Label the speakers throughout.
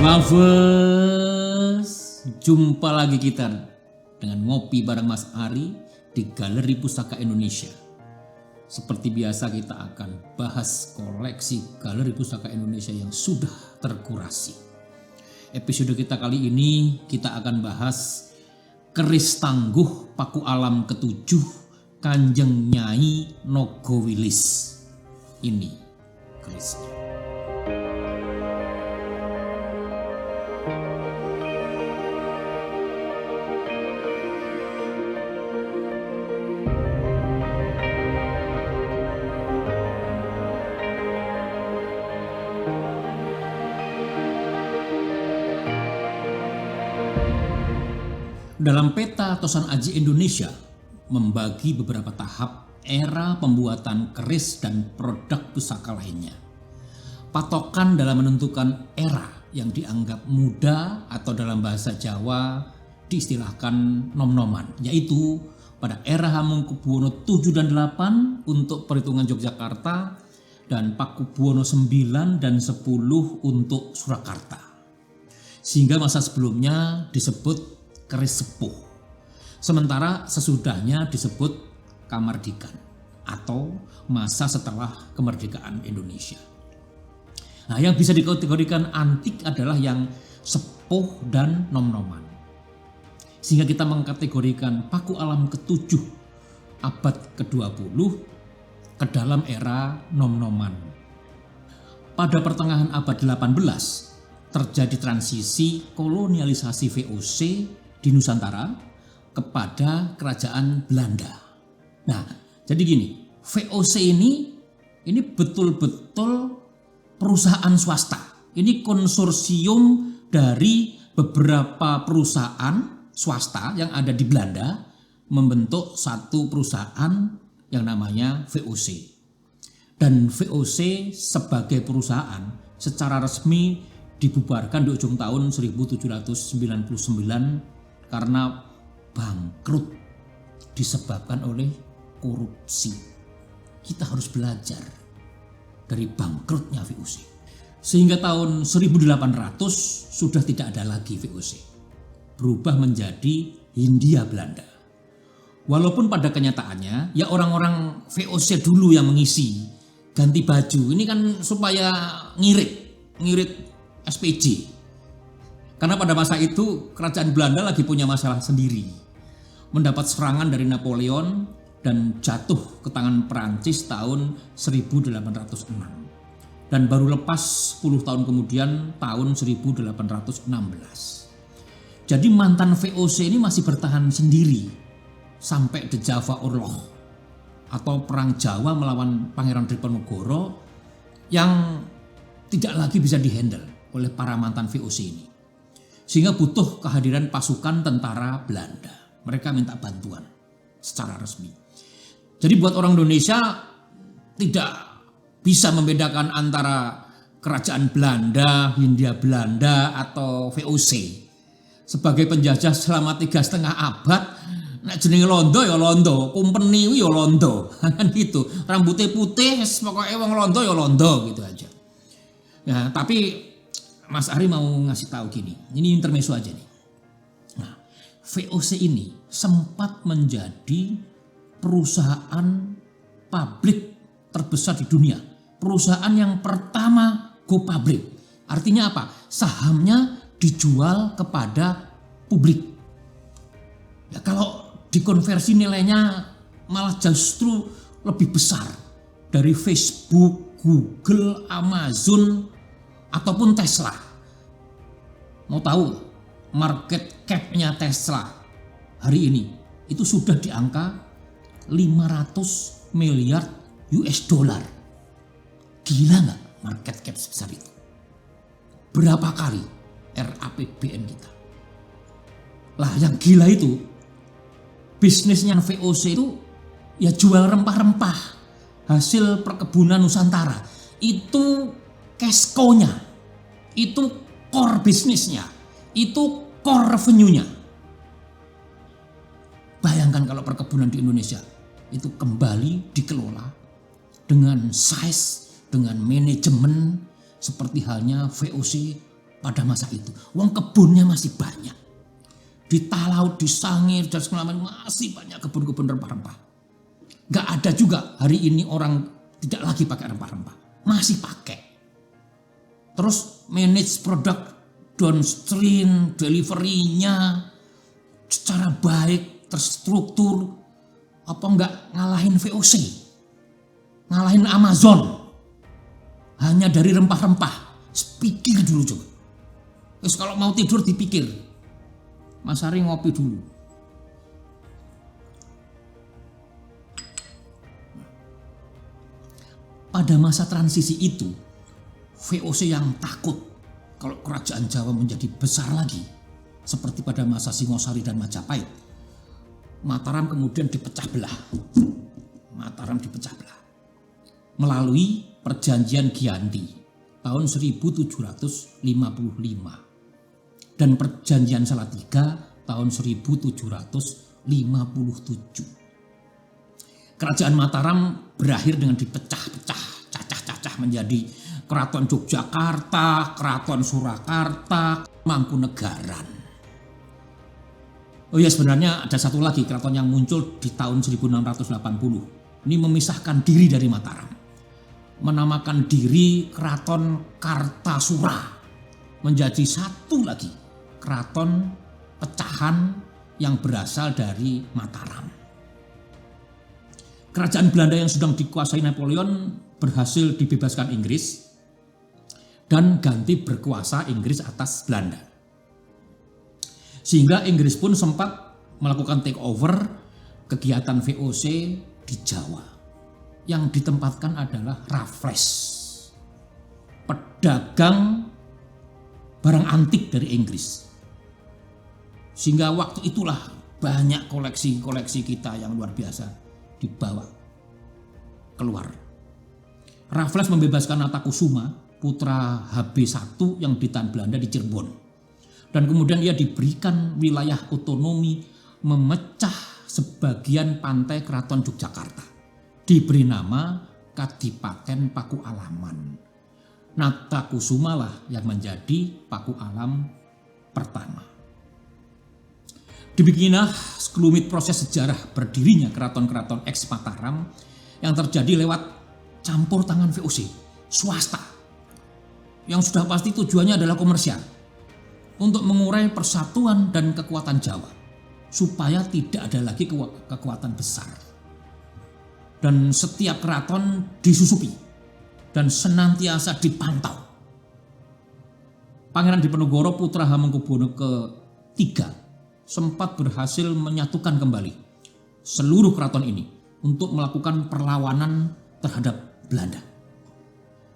Speaker 1: Lovers, jumpa lagi kita dengan ngopi bareng Mas Ari di Galeri Pustaka Indonesia. Seperti biasa kita akan bahas koleksi Galeri Pustaka Indonesia yang sudah terkurasi. Episode kita kali ini kita akan bahas keris tangguh Paku Alam ke-7 Kanjeng Nyai Nogowilis. Ini kerisnya. Dalam peta Tosan Aji Indonesia membagi beberapa tahap era pembuatan keris dan produk pusaka lainnya. Patokan dalam menentukan era yang dianggap muda atau dalam bahasa Jawa diistilahkan nom-noman, yaitu pada era Hamengkubuwono 7 dan 8 untuk perhitungan Yogyakarta dan Pakubuwono 9 dan 10 untuk Surakarta. Sehingga masa sebelumnya disebut keris sepuh, sementara sesudahnya disebut kamardikan atau masa setelah kemerdekaan Indonesia. Nah, yang bisa dikategorikan antik adalah yang sepuh dan nom-noman. Sehingga kita mengkategorikan Paku Alam ke-7 abad ke-20 ke dalam era nom-noman. Pada pertengahan abad 18 terjadi transisi kolonialisasi VOC di Nusantara kepada kerajaan Belanda. Nah, jadi gini, VOC ini betul-betul perusahaan swasta. Ini konsorsium dari beberapa perusahaan swasta yang ada di Belanda membentuk satu perusahaan yang namanya VOC. Dan VOC sebagai perusahaan secara resmi dibubarkan di ujung tahun 1799 karena bangkrut disebabkan oleh korupsi. Kita harus belajar dari bangkrutnya VOC. Sehingga tahun 1800 sudah tidak ada lagi VOC. Berubah menjadi Hindia Belanda. Walaupun pada kenyataannya ya orang-orang VOC dulu yang mengisi, ganti baju. Ini kan supaya ngirit SPJ. Karena pada masa itu kerajaan Belanda lagi punya masalah sendiri. Mendapat serangan dari Napoleon dan jatuh ke tangan Perancis tahun 1806. Dan baru lepas 10 tahun kemudian tahun 1816. Jadi mantan VOC ini masih bertahan sendiri sampai The Java Oorlog atau Perang Jawa melawan Pangeran Diponegoro yang tidak lagi bisa dihandle oleh para mantan VOC ini. Sehingga butuh kehadiran pasukan tentara Belanda. Mereka minta bantuan secara resmi. Jadi buat orang Indonesia tidak bisa membedakan antara kerajaan Belanda, Hindia Belanda atau VOC. Sebagai penjajah selama 3,5 abad, nek jenenge londo ya londo, kumpeni ya londo. Kan gitu. Rambutnya putih, pokoknya wong londo ya londo gitu aja. Nah, tapi Mas Ari mau ngasih tahu gini, ini intermezzo aja nih. Nah, VOC ini sempat menjadi perusahaan pabrik terbesar di dunia. Perusahaan yang pertama go public. Artinya apa? Sahamnya dijual kepada publik. Ya, kalau dikonversi nilainya malah justru lebih besar dari Facebook, Google, Amazon, ataupun Tesla. Mau tahu market cap-nya Tesla hari ini itu sudah di angka 500 miliar US dollar. Gila nggak market cap sebesar itu? Berapa kali RAPBN kita? Lah yang gila itu bisnisnya VOC itu ya jual rempah-rempah hasil perkebunan Nusantara. Itu cash cow-nya, itu core bisnisnya, itu core revenue-nya. Bayangkan kalau perkebunan di Indonesia itu kembali dikelola dengan size, dengan manajemen seperti halnya VOC pada masa itu. Wong kebunnya masih banyak. Di Talaut, di Sangir, dan segala macam masih banyak kebun-kebun rempah-rempah. Gak ada juga hari ini orang tidak lagi pakai rempah-rempah. Masih pakai. Terus manage produk downstream, delivery-nya secara baik, terstruktur. Apa enggak ngalahin VOC? Ngalahin Amazon. Hanya dari rempah-rempah. Pikir dulu coba. Terus kalau mau tidur dipikir. Mas Ari ngopi dulu. Pada masa transisi itu, VOC yang takut kalau kerajaan Jawa menjadi besar lagi, seperti pada masa Singosari dan Majapahit, Mataram kemudian dipecah belah. Mataram dipecah belah melalui Perjanjian Giyanti tahun 1755 dan Perjanjian Salatiga tahun 1757. Kerajaan Mataram berakhir dengan dipecah-pecah, cacah-cacah menjadi Keraton Yogyakarta, Keraton Surakarta, Mangkunegaran. Oh ya, sebenarnya ada satu lagi keraton yang muncul di tahun 1680. Ini memisahkan diri dari Mataram. Menamakan diri Keraton Kartasura. Menjadi satu lagi keraton pecahan yang berasal dari Mataram. Kerajaan Belanda yang sedang dikuasai Napoleon berhasil dibebaskan Inggris dan ganti berkuasa Inggris atas Belanda. Sehingga Inggris pun sempat melakukan takeover kegiatan VOC di Jawa. Yang ditempatkan adalah Raffles, pedagang barang antik dari Inggris. Sehingga waktu itulah banyak koleksi-koleksi kita yang luar biasa dibawa keluar. Raffles membebaskan Natakusuma, putra HB1 yang ditahan Belanda di Cirebon. Dan kemudian ia diberikan wilayah otonomi memecah sebagian pantai Keraton Yogyakarta. Diberi nama Kadipaten Paku Alaman. Natakusuma lah yang menjadi Paku Alam pertama. Demikianlah sekelumit proses sejarah berdirinya keraton-keraton eks Mataram yang terjadi lewat campur tangan VOC, swasta. Yang sudah pasti tujuannya adalah komersial. Untuk mengurai persatuan dan kekuatan Jawa. Supaya tidak ada lagi kekuatan besar. Dan setiap keraton disusupi dan senantiasa dipantau. Pangeran Diponegoro putra Hamengkubuwono III sempat berhasil menyatukan kembali seluruh keraton ini untuk melakukan perlawanan terhadap Belanda.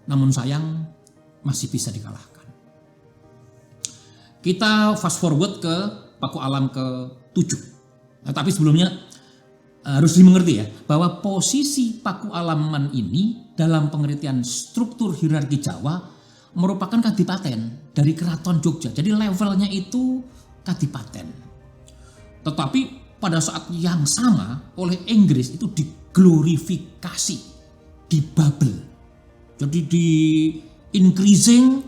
Speaker 1: Namun sayang masih bisa dikalahkan. Kita fast forward ke Paku Alam ke-7. Nah, tapi sebelumnya harus dimengerti ya, bahwa posisi Paku Alaman ini dalam pengertian struktur hierarki Jawa merupakan kadipaten dari Keraton Jogja. Jadi levelnya itu kadipaten. Tetapi pada saat yang sama oleh Inggris itu diglorifikasi, dibabel. Jadi di increasing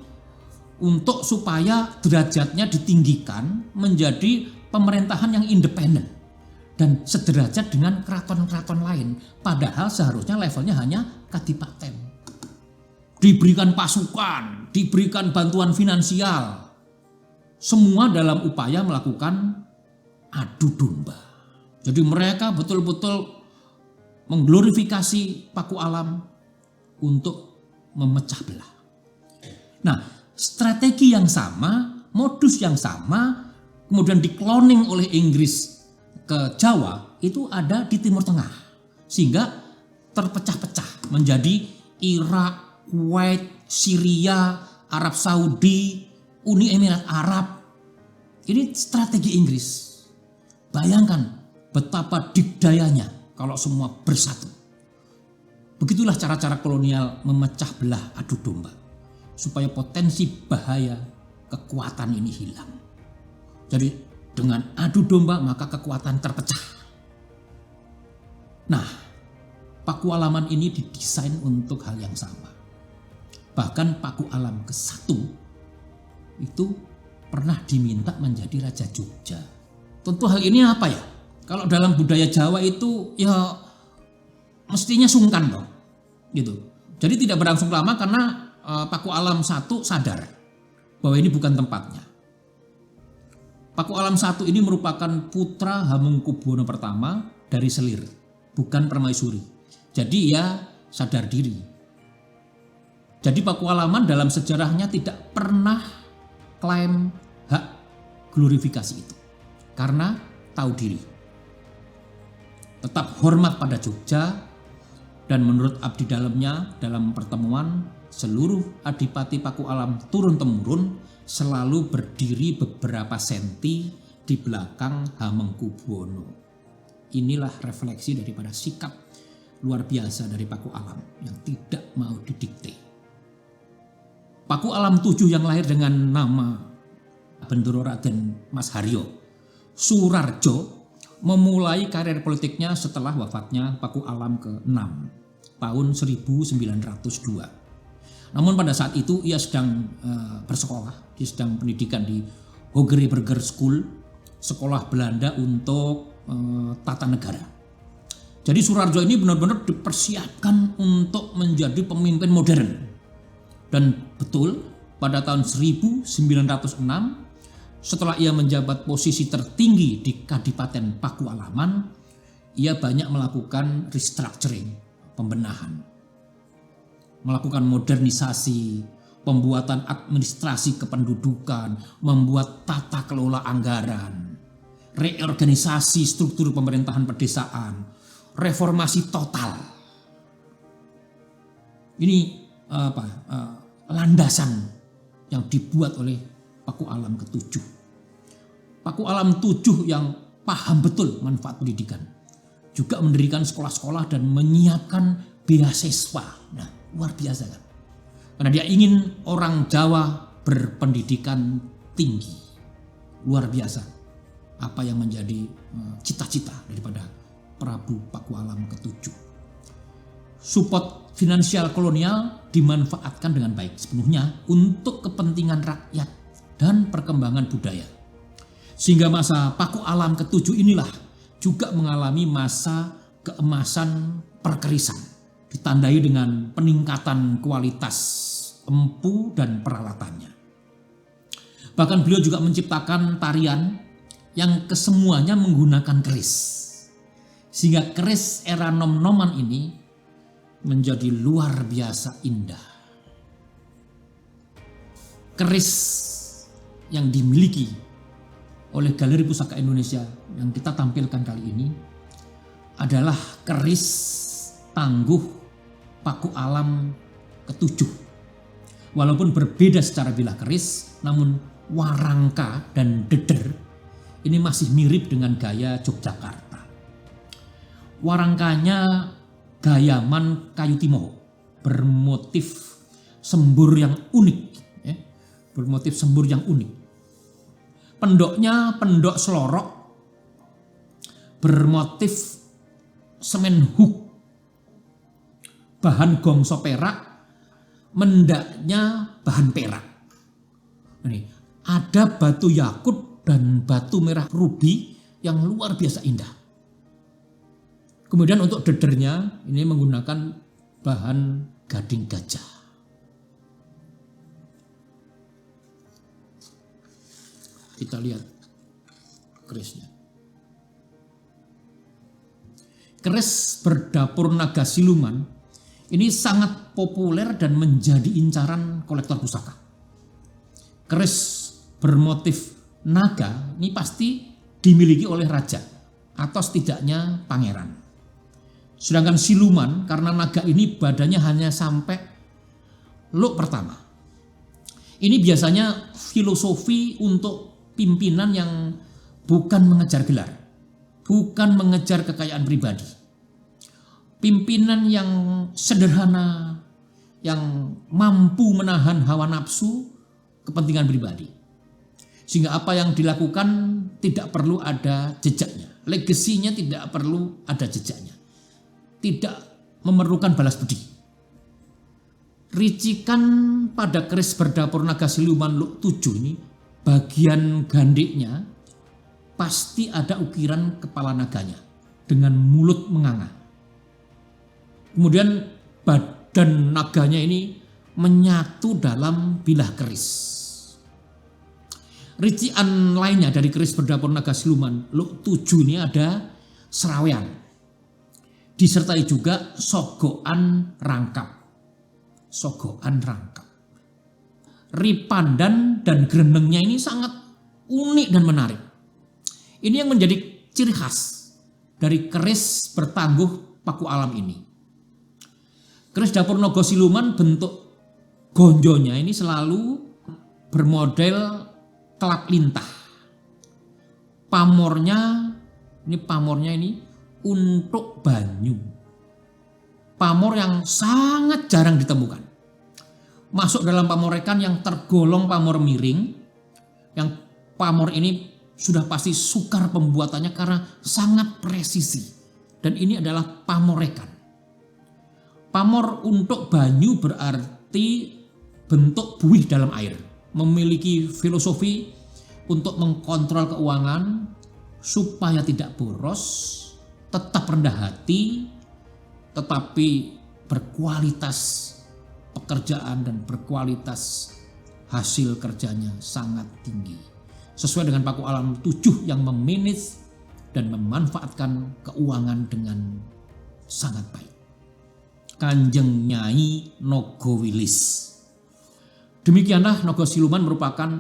Speaker 1: untuk supaya derajatnya ditinggikan menjadi pemerintahan yang independen. Dan sederajat dengan keraton-keraton lain. Padahal seharusnya levelnya hanya kadipaten. Diberikan pasukan, diberikan bantuan finansial. Semua dalam upaya melakukan adu domba. Jadi mereka betul-betul mengglorifikasi Paku Alam untuk memecah belah. Nah, strategi yang sama, modus yang sama, kemudian dikloning oleh Inggris ke Jawa itu ada di Timur Tengah, sehingga terpecah-pecah menjadi Irak, Kuwait, Syria, Arab Saudi, Uni Emirat Arab. Ini strategi Inggris. Bayangkan betapa dikdayanya kalau semua bersatu. Begitulah cara-cara kolonial memecah belah adu domba supaya potensi bahaya kekuatan ini hilang. Jadi dengan adu domba maka kekuatan terpecah. Nah, Paku Alaman ini didesain untuk hal yang sama. Bahkan Paku Alam ke-1 itu pernah diminta menjadi Raja Jogja. Tentu hal ini apa ya? Kalau dalam budaya Jawa itu ya mestinya sungkan dong, gitu. Jadi tidak berlangsung lama karena Paku Alam I sadar bahwa ini bukan tempatnya. Paku Alam I ini merupakan putra Hamengkubuwono pertama dari Selir, bukan permaisuri. Jadi ia sadar diri. Jadi Paku Alaman dalam sejarahnya tidak pernah klaim hak glorifikasi itu karena tahu diri. Tetap hormat pada Jogja, dan menurut abdi dalamnya dalam pertemuan seluruh adipati Paku Alam turun-temurun selalu berdiri beberapa senti di belakang Hamengkubuwono. Inilah refleksi daripada sikap luar biasa dari Paku Alam yang tidak mau didikte. Paku Alam VII yang lahir dengan nama Bendoro Raden Mas Haryo Surarjo memulai karir politiknya setelah wafatnya Paku Alam ke-6 tahun 1902. Namun pada saat itu ia sedang bersekolah, dia sedang pendidikan di Hogereberger School, sekolah Belanda untuk tata negara. Jadi Surarjo ini benar-benar dipersiapkan untuk menjadi pemimpin modern. Dan betul pada tahun 1906 setelah ia menjabat posisi tertinggi di Kadipaten Paku Alaman, ia banyak melakukan restructuring, pembenahan. Melakukan modernisasi, pembuatan administrasi kependudukan, membuat tata kelola anggaran, reorganisasi struktur pemerintahan pedesaan, reformasi total. Ini landasan yang dibuat oleh Paku Alam ke-7. Paku Alam 7 yang paham betul manfaat pendidikan, juga mendirikan sekolah-sekolah dan menyiapkan beasiswa. Nah, luar biasa kan? Karena dia ingin orang Jawa berpendidikan tinggi. Luar biasa apa yang menjadi cita-cita daripada Prabu Paku Alam ke-7. Support finansial kolonial dimanfaatkan dengan baik sepenuhnya untuk kepentingan rakyat dan perkembangan budaya. Sehingga masa Paku Alam ke-7 inilah juga mengalami masa keemasan perkerisan, ditandai dengan peningkatan kualitas empu dan peralatannya. Bahkan beliau juga menciptakan tarian yang kesemuanya menggunakan keris. Sehingga keris era nom-noman ini menjadi luar biasa indah. Keris yang dimiliki oleh Galeri Pusaka Indonesia yang kita tampilkan kali ini adalah keris tangguh Paku Alam ke-7. Walaupun berbeda secara bilah keris, namun warangka dan deder ini masih mirip dengan gaya Yogyakarta. Warangkanya gayaman kayu timo bermotif sembur yang unik, ya. Bermotif sembur yang unik. Pendoknya pendok selorok bermotif semen hook, bahan gongso perak, mendaknya bahan perak. Ini ada batu yakut dan batu merah rubi yang luar biasa indah. Kemudian untuk dedernya ini menggunakan bahan gading gajah. Kita lihat kerisnya. Keris berdapur naga siluman ini sangat populer dan menjadi incaran kolektor pusaka. Keris bermotif naga ini pasti dimiliki oleh raja atau setidaknya pangeran. Sedangkan siluman karena naga ini badannya hanya sampai luk pertama. Ini biasanya filosofi untuk pimpinan yang bukan mengejar gelar, bukan mengejar kekayaan pribadi. Pimpinan yang sederhana, yang mampu menahan hawa nafsu, kepentingan pribadi. Sehingga apa yang dilakukan tidak perlu ada jejaknya. Legasinya tidak perlu ada jejaknya. Tidak memerlukan balas budi. Ricikan pada keris berdapur naga siluman Luk 7 ini, bagian gandiknya pasti ada ukiran kepala naganya dengan mulut menganga. Kemudian badan naganya ini menyatu dalam bilah keris. Ricikan lainnya dari keris berdapur naga siluman Luk 7 ini ada serawean, disertai juga sogokan rangkap. Sogokan rangkap. Ripandan dan grenengnya ini sangat unik dan menarik. Ini yang menjadi ciri khas dari keris bertangguh paku alam ini. Keris dapur naga siluman bentuk gonjonya ini selalu bermodel kelak lintah. Pamornya ini untuk banyu. Pamor yang sangat jarang ditemukan. Masuk dalam pamorekan yang tergolong pamor miring. Yang pamor ini sudah pasti sukar pembuatannya karena sangat presisi. Dan ini adalah pamorekan. Pamor untuk banyu berarti bentuk buih dalam air. Memiliki filosofi untuk mengkontrol keuangan supaya tidak boros, tetap rendah hati, tetapi berkualitas pekerjaan dan berkualitas hasil kerjanya sangat tinggi. Sesuai dengan paku alam 7 yang memanage dan memanfaatkan keuangan dengan sangat baik. Kanjeng Nyai Nogowilis. Demikianlah naga siluman merupakan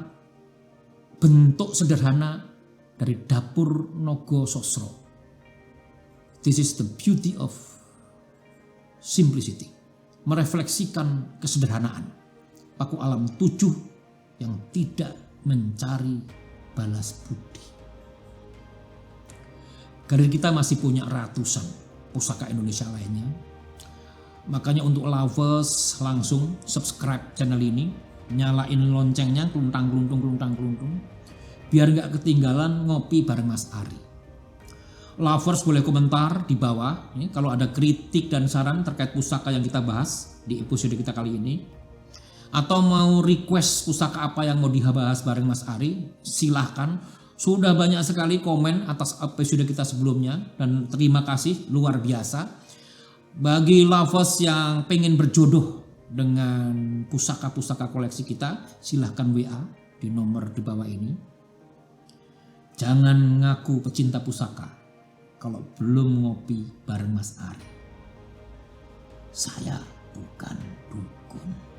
Speaker 1: bentuk sederhana dari dapur Naga Sosro. This is the beauty of simplicity, merefleksikan kesederhanaan paku alam 7 yang tidak mencari balas budi. Karir kita masih punya ratusan pusaka Indonesia lainnya, makanya untuk lovers langsung subscribe channel ini, nyalain loncengnya keluntung biar nggak ketinggalan ngopi bareng Mas Ari. Lovers boleh komentar di bawah kalau ada kritik dan saran terkait pusaka yang kita bahas di episode kita kali ini. Atau mau request pusaka apa yang mau dibahas bareng Mas Ari, silahkan. Sudah banyak sekali komen atas episode kita sebelumnya dan terima kasih luar biasa. Bagi lovers yang pengen berjodoh dengan pusaka-pusaka koleksi kita, silahkan WA di nomor di bawah ini. Jangan ngaku pecinta pusaka kalau belum ngopi bareng Mas Ari. Saya bukan dukun.